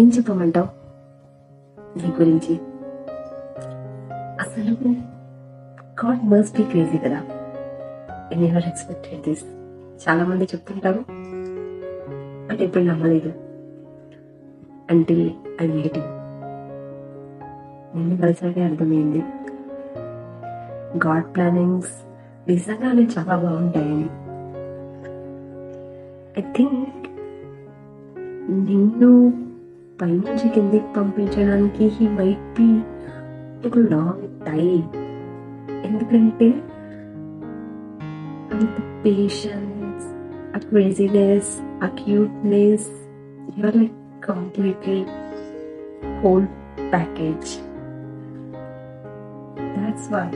ఏం చెప్పమంటావు నీ గురించి? అసలు గాడ్ మస్ట్ బి క్రేజీ కదా. I never expected this. చాలా మంది చెప్తుంటారు, అంటే ఎప్పుడు నమ్మలేదు అంటే ఐ మేట్ యూ. నేను కలిసాకే అర్థమైంది గాడ్ ప్లానింగ్స్ నిజంగానే చాలా బాగుంటాయని. ఐ థింక్ నిన్ను పైనుంచి కిందికి పంపించడానికి హీ మైట్ బి ఒక లాంగ్ టైం. ఎందుకంటే అంత పేషెన్స్, ఆ క్రేజీనెస్, ఆ cuteness, you're like completely whole package. That's why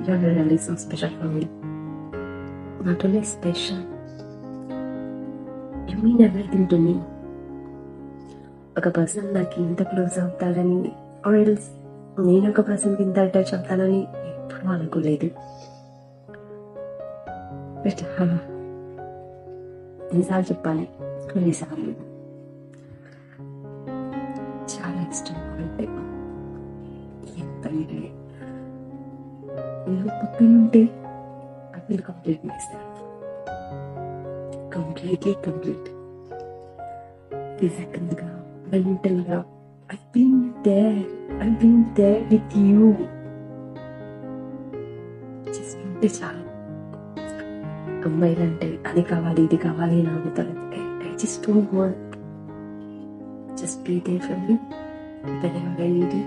you're really so special for me. Not only special, you mean everything to me. ఒక పర్సన్ నాకు ఇంత క్లోజ్ అవుతాడని, or else నేను ఒక పర్సన్కి ఇంత అటాచ్ అవుతానని ఎప్పుడూ అనుకోలేదు. బట్ ఎన్నిసార్లు చెప్పాలి, కొన్నిసార్లు చాలా ఇష్టం. అంటే ఎంతంటే నువ్వు పక్కన ఉంటే I feel complete myself. Complete ఫిజికల్గా, మెంటల్గా. I've been there with you. Just ఉంటే చాలు. అమ్మాయిలంటే అది కావాలి ఇది కావాలి అని అడుగుతారు. I just don't want. Just be there for me whenever I need you.